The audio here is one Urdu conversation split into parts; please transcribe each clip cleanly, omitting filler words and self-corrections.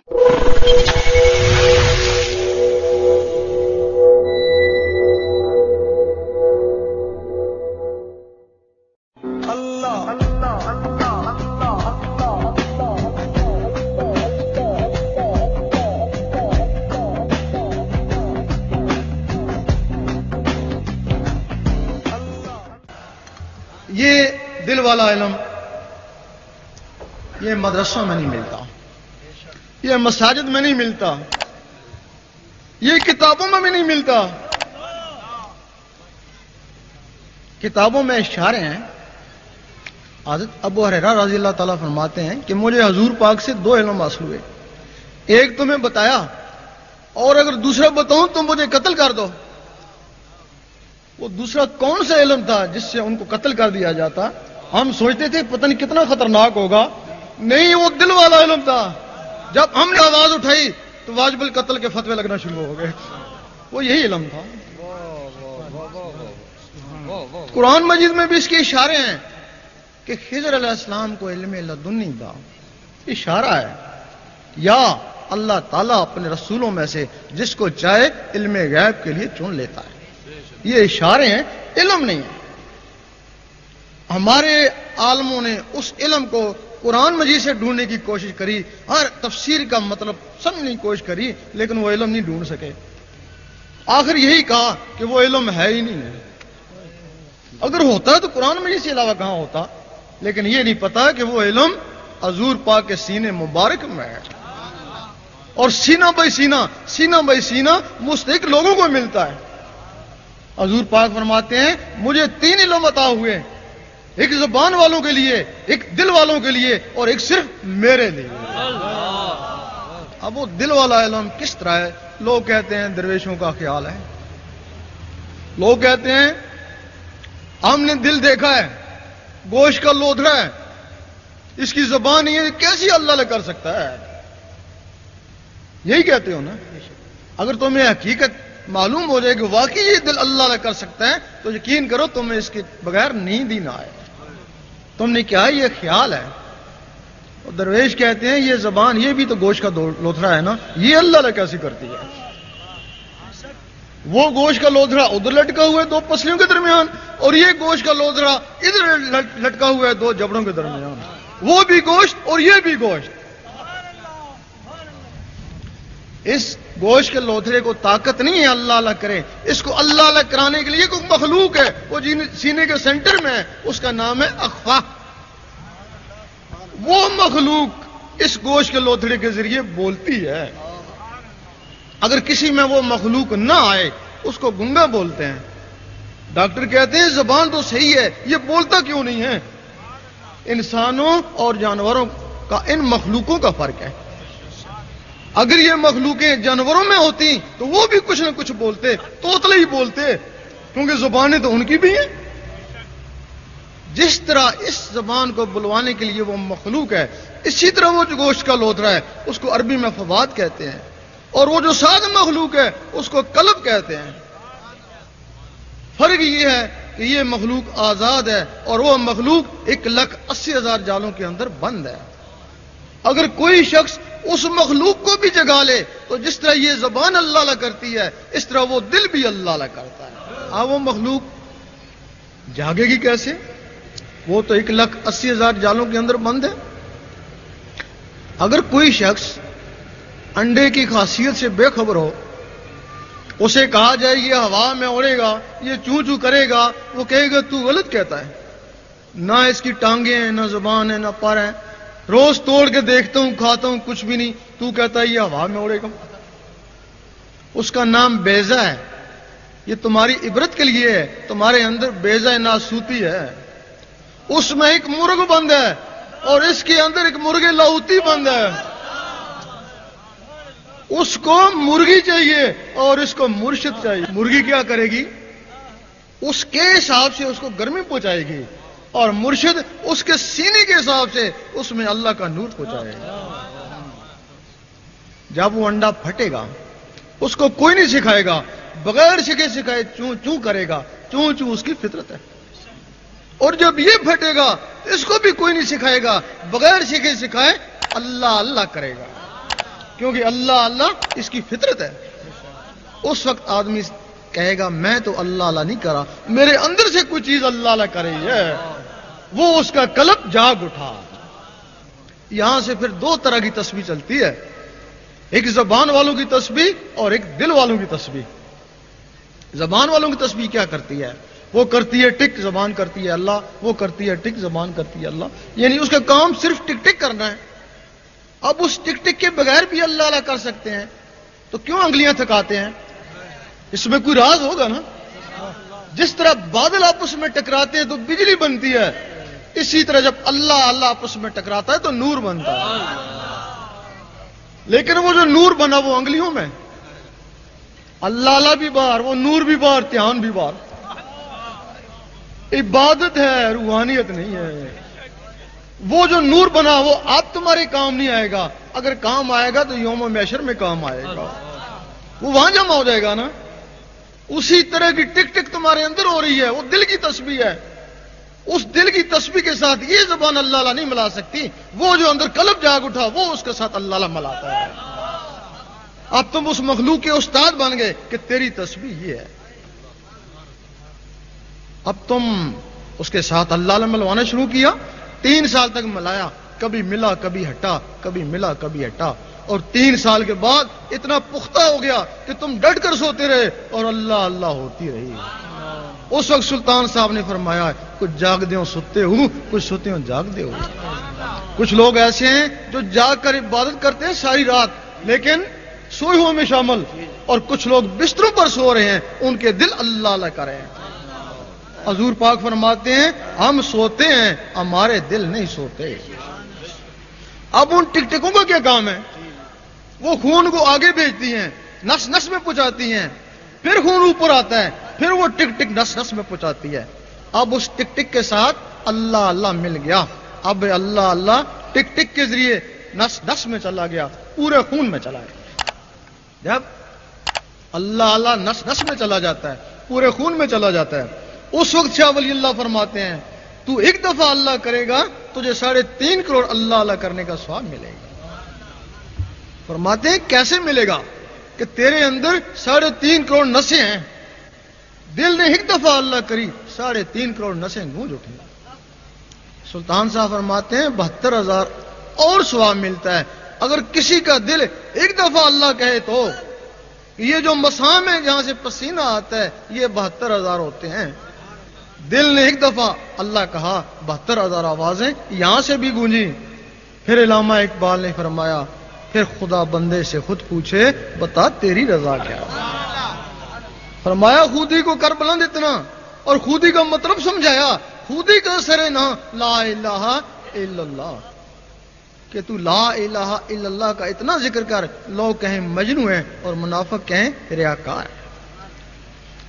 یہ دل والا علم یہ مدرسوں میں نہیں ملتا، یہ مساجد میں نہیں ملتا، یہ کتابوں میں بھی نہیں ملتا۔ کتابوں میں اشارے ہیں۔ حضرت ابو ہریرہ رضی اللہ تعالیٰ فرماتے ہیں کہ مجھے حضور پاک سے 2 علم حاصل ہوئے، ایک تمہیں بتایا اور اگر دوسرا بتاؤں تو مجھے قتل کر دو۔ وہ دوسرا کون سا علم تھا جس سے ان کو قتل کر دیا جاتا؟ ہم سوچتے تھے پتہ نہیں کتنا خطرناک ہوگا، نہیں، وہ دل والا علم تھا۔ جب ہم نے آواز اٹھائی تو واجب القتل کے فتوے لگنا شروع ہو گئے۔ وہ یہی علم تھا۔ قرآن مجید میں بھی اس کے اشارے ہیں کہ خضر علیہ السلام کو علم لدنی تھا۔ اشارہ ہے، یا اللہ تعالیٰ اپنے رسولوں میں سے جس کو چاہے علم غیب کے لیے چن لیتا ہے۔ یہ اشارے ہیں، علم نہیں ہے۔ ہمارے عالموں نے اس علم کو قرآن مجید سے ڈھونڈنے کی کوشش کری، ہر تفسیر کا مطلب سمجھنے کی کوشش کری، لیکن وہ علم نہیں ڈھونڈ سکے۔ آخر یہی کہا کہ وہ علم ہے ہی نہیں ہے۔ اگر ہوتا تو قرآن مجید سے علاوہ کہاں ہوتا؟ لیکن یہ نہیں پتا کہ وہ علم حضور پاک کے سینے مبارک میں ہے، اور سینہ بائی سینہ مستحق لوگوں کو ملتا ہے۔ حضور پاک فرماتے ہیں مجھے 3 علم عطا ہوئے، ایک زبان والوں کے لیے، ایک دل والوں کے لیے، اور ایک صرف میرے لیے۔ اب وہ دل والا علم کس طرح ہے؟ لوگ کہتے ہیں درویشوں کا خیال ہے، لوگ کہتے ہیں ہم نے دل دیکھا ہے، گوشت کا لوتھڑا ہے، اس کی زبان نہیں ہے، کیسی اللہ نے کر سکتا ہے؟ یہی کہتے ہو نا؟ اگر تمہیں حقیقت معلوم ہو جائے کہ واقعی یہ دل اللہ نے کر سکتا ہے تو یقین کرو تمہیں اس کے بغیر نیند ہی نہ آئے۔ تم نے کیا یہ خیال ہے؟ اور درویش کہتے ہیں یہ زبان، یہ بھی تو گوشت کا لوتھڑا ہے نا، یہ اللہ نے کیسے کرتی ہے؟ وہ گوشت کا لوتھڑا ادھر لٹکا ہوا ہے 2 پسلیوں کے درمیان، اور یہ گوشت کا لوتھڑا ادھر لٹکا ہوا ہے 2 جبڑوں کے درمیان۔ وہ بھی گوشت اور یہ بھی گوشت۔ اس گوشت کے لوتھڑے کو طاقت نہیں ہے اللہ اللہ کرے، اس کو اللہ اللہ کرانے کے لیے کوئی مخلوق ہے، وہ سینے کے سینٹر میں ہے، اس کا نام ہے اخفا۔ وہ مخلوق اس گوشت کے لوتھڑے کے ذریعے بولتی ہے۔ اگر کسی میں وہ مخلوق نہ آئے اس کو گنگا بولتے ہیں۔ ڈاکٹر کہتے ہیں زبان تو صحیح ہے، یہ بولتا کیوں نہیں ہے؟ انسانوں اور جانوروں کا ان مخلوقوں کا فرق ہے۔ اگر یہ مخلوقیں جانوروں میں ہوتی تو وہ بھی کچھ نہ کچھ بولتے، طوطلے ہی بولتے، کیونکہ زبانیں تو ان کی بھی ہیں۔ جس طرح اس زبان کو بلوانے کے لیے وہ مخلوق ہے، اسی طرح وہ جو گوشت کا لوتھڑا ہے اس کو عربی میں فواد کہتے ہیں، اور وہ جو ساتھ مخلوق ہے اس کو قلب کہتے ہیں۔ فرق یہ ہے کہ یہ مخلوق آزاد ہے اور وہ مخلوق 1,80,000 جالوں کے اندر بند ہے۔ اگر کوئی شخص اس مخلوق کو بھی جگا لے تو جس طرح یہ زبان اللہ اللہ کرتی ہے اس طرح وہ دل بھی اللہ اللہ کرتا ہے۔ وہ مخلوق جاگے گی کیسے؟ وہ تو 1,80,000 جالوں کے اندر بند ہے۔ اگر کوئی شخص انڈے کی خاصیت سے بے خبر ہو، اسے کہا جائے یہ ہوا میں اڑے گا، یہ چوں چوں کرے گا، وہ کہے گا تو غلط کہتا ہے، نہ اس کی ٹانگیں ہیں، نہ زبان ہے، نہ پر ہے، روز توڑ کے دیکھتا ہوں کھاتا ہوں کچھ بھی نہیں، تو کہتا ہے یہ ہوا میں اڑے گا۔ اس کا نام بیضہ ہے۔ یہ تمہاری عبرت کے لیے ہے، تمہارے اندر بیضہ ناسوتی ہے، اس میں ایک مرغ بند ہے اور اس کے اندر ایک مرغ لاہوتی بند ہے۔ اس کو مرغی چاہیے اور اس کو مرشد چاہیے۔ مرغی کیا کرے گی؟ اس کے حساب سے اس کو گرمی پہنچائے گی، اور مرشد اس کے سینے کے حساب سے اس میں اللہ کا نور پہنچائے گا۔ جب وہ انڈا پھٹے گا اس کو کوئی نہیں سکھائے گا، بغیر سکھائے چوں چوں کرے گا، چوں چوں اس کی فطرت ہے۔ اور جب یہ پھٹے گا اس کو بھی کوئی نہیں سکھائے گا، بغیر سکھائے اللہ اللہ کرے گا، کیونکہ اللہ اللہ اس کی فطرت ہے. اس وقت آدمی کہے گا میں تو اللہ اللہ نہیں کرا, میرے اندر سے کوئی چیز اللہ اللہ کر رہی ہے, وہ اس کا قلب جاگ اٹھا. یہاں سے پھر دو طرح کی تسبیح چلتی ہے, ایک زبان والوں کی تسبیح اور ایک دل والوں کی تسبیح. زبان والوں کی تسبیح کیا کرتی ہے؟ وہ کرتی ہے ٹک, زبان کرتی ہے اللہ, وہ کرتی ہے ٹک, زبان کرتی ہے اللہ, یعنی اس کا کام صرف ٹک ٹک کرنا ہے. اب اس ٹک ٹک کے بغیر بھی اللہ اللہ کر سکتے ہیں تو کیوں انگلیاں تھکاتے ہیں؟ اس میں کوئی راز ہوگا نا. جس طرح بادل آپس میں ٹکراتے ہیں تو بجلی بنتی ہے, اسی طرح جب اللہ اللہ آپس میں ٹکراتا ہے تو نور بنتا ہے. لیکن وہ جو نور بنا وہ انگلیوں میں, اللہ اللہ بھی باہر, وہ نور بھی باہر, دھیان بھی باہر. عبادت ہے, روحانیت نہیں ہے. وہ جو نور بنا وہ آپ تمہارے کام نہیں آئے گا, اگر کام آئے گا تو یوم محشر میں کام آئے گا, وہ وہاں جمع ہو جائے گا نا. اسی طرح کی ٹک ٹک تمہارے اندر ہو رہی ہے, وہ دل کی تسبیح ہے. اس دل کی تسبیح کے ساتھ یہ زبان اللہ اللہ نہیں ملا سکتی, وہ جو اندر قلب جاگ اٹھا وہ اس کے ساتھ اللہ اللہ ملاتا ہے. اب تم اس مخلوق کے استاد بن گئے کہ تیری تسبیح یہ ہے. اب تم اس کے ساتھ اللہ اللہ ملوانا شروع کیا, 3 سال تک ملایا, کبھی ملا کبھی ہٹا, کبھی ملا کبھی ہٹا, اور 3 سال کے بعد اتنا پختہ ہو گیا کہ تم ڈٹ کر سوتے رہے اور اللہ اللہ ہوتی رہی. اس وقت سلطان صاحب نے فرمایا کچھ جاگ دے سوتے ہو, کچھ سوتے ہو جاگ دے ہو. کچھ لوگ ایسے ہیں جو جاگ کر عبادت کرتے ہیں ساری رات لیکن سوئے ہوئے میں شامل, اور کچھ لوگ بستروں پر سو رہے ہیں, ان کے دل اللہ اللہ کر رہے ہیں. حضور پاک فرماتے ہیں ہم سوتے ہیں, ہمارے دل نہیں سوتے. اب ان ٹک ٹکوں کا کیا کام ہے؟ وہ خون کو آگے بھیجتی ہیں, نس نس میں پہنچاتی ہیں, پھر خون اوپر آتا ہے, پھر وہ ٹک ٹک نس نس میں پہنچاتی ہے. اب اس ٹک ٹک کے ساتھ اللہ اللہ مل گیا. اب اللہ اللہ ٹک ٹک کے ذریعے نس نس میں چلا گیا, پورے خون میں چلا گیا. جب اللہ اللہ نس نس میں چلا جاتا ہے, پورے خون میں چلا جاتا ہے, اس وقت شاہ ولی اللہ فرماتے ہیں تو ایک دفعہ اللہ کرے گا تجھے 3.5 کروڑ اللہ اللہ کرنے کا ثواب ملے گا. فرماتے ہیں کیسے ملے گا؟ کہ تیرے اندر 3.5 کروڑ نسیں ہیں, دل نے ایک دفعہ اللہ کری 3.5 کروڑ نسیں گونج اٹھی. سلطان صاحب فرماتے ہیں 72,000 اور ثواب ملتا ہے اگر کسی کا دل ایک دفعہ اللہ کہے تو. یہ جو مسام ہے جہاں سے پسینہ آتا ہے یہ 72,000 ہوتے ہیں. دل نے ایک دفعہ اللہ کہا 72,000 آوازیں یہاں سے بھی گونجی. پھر علامہ اقبال نے فرمایا پھر خدا بندے سے خود پوچھے بتا تیری رضا کیا. فرمایا خودی کو کر بلند اتنا, اور خودی کا مطلب سمجھایا, خودی کا سرے نہ لا الہ الا اللہ, کہ تو لا الہ الا اللہ کا اتنا ذکر کر, لوگ کہیں مجنو ہیں اور منافق کہیں ریاکار.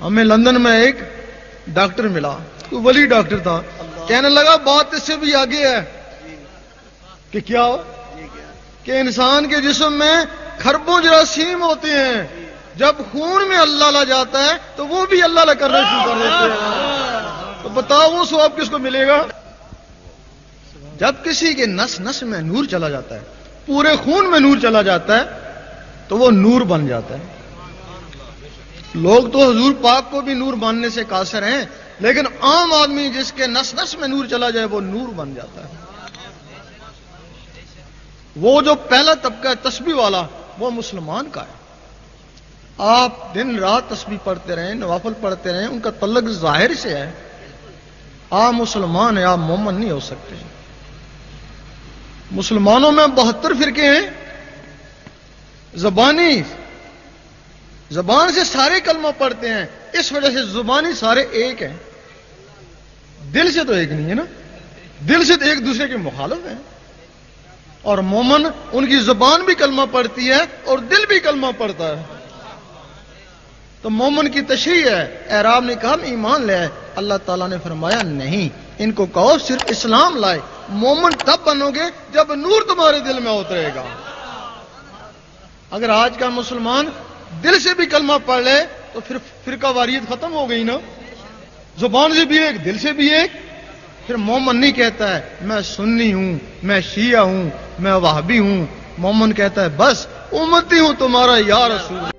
ہمیں لندن میں ایک ڈاکٹر ملا, تو ولی ڈاکٹر تھا, کہنے لگا بات اس سے بھی آگے ہے. کہ کیا ہو؟ کہ انسان کے جسم میں کھربوں جراثیم ہوتے ہیں, جب خون میں اللہ اللہ جاتا ہے تو وہ بھی اللہ اللہ کرنا شروع کر دیتے ہیں. تو بتاؤ وہ ثواب کس کو ملے گا؟ جب کسی کے نس نس میں نور چلا جاتا ہے, پورے خون میں نور چلا جاتا ہے تو وہ نور بن جاتا ہے. لوگ تو حضور پاک کو بھی نور ماننے سے قاصر ہیں, لیکن عام آدمی جس کے نس نس میں نور چلا جائے وہ نور بن جاتا ہے. وہ جو پہلا طبقہ ہے تسبیح والا وہ مسلمان کا ہے. آپ دن رات تسبیح پڑھتے رہیں, نوافل پڑھتے رہیں, ان کا تعلق ظاہر سے ہے. آپ مسلمان ہیں, آپ مومن نہیں ہو سکتے. مسلمانوں میں 72 فرقے ہیں. زبان سے سارے کلمہ پڑھتے ہیں, اس وجہ سے زبانی سارے ایک ہیں, دل سے تو ایک نہیں ہے نا. دل سے تو ایک دوسرے کے مخالف ہیں. اور مومن ان کی زبان بھی کلمہ پڑھتی ہے اور دل بھی کلمہ پڑھتا ہے. تو مومن کی تشریح ہے. اعراب نے کہا ایمان لے آئے, اللہ تعالیٰ نے فرمایا نہیں, ان کو کہو صرف اسلام لائے. مومن تب بنو گے جب نور تمہارے دل میں اترے گا. اگر آج کا مسلمان دل سے بھی کلمہ پڑھ لے تو پھر فرقہ واریت ختم ہو گئی نا. زبان سے بھی ایک, دل سے بھی ایک. پھر مومن نہیں کہتا ہے میں سنی ہوں, میں شیعہ ہوں, میں وہابی ہوں. مومن کہتا ہے بس امتی ہوں تمہارا یا رسول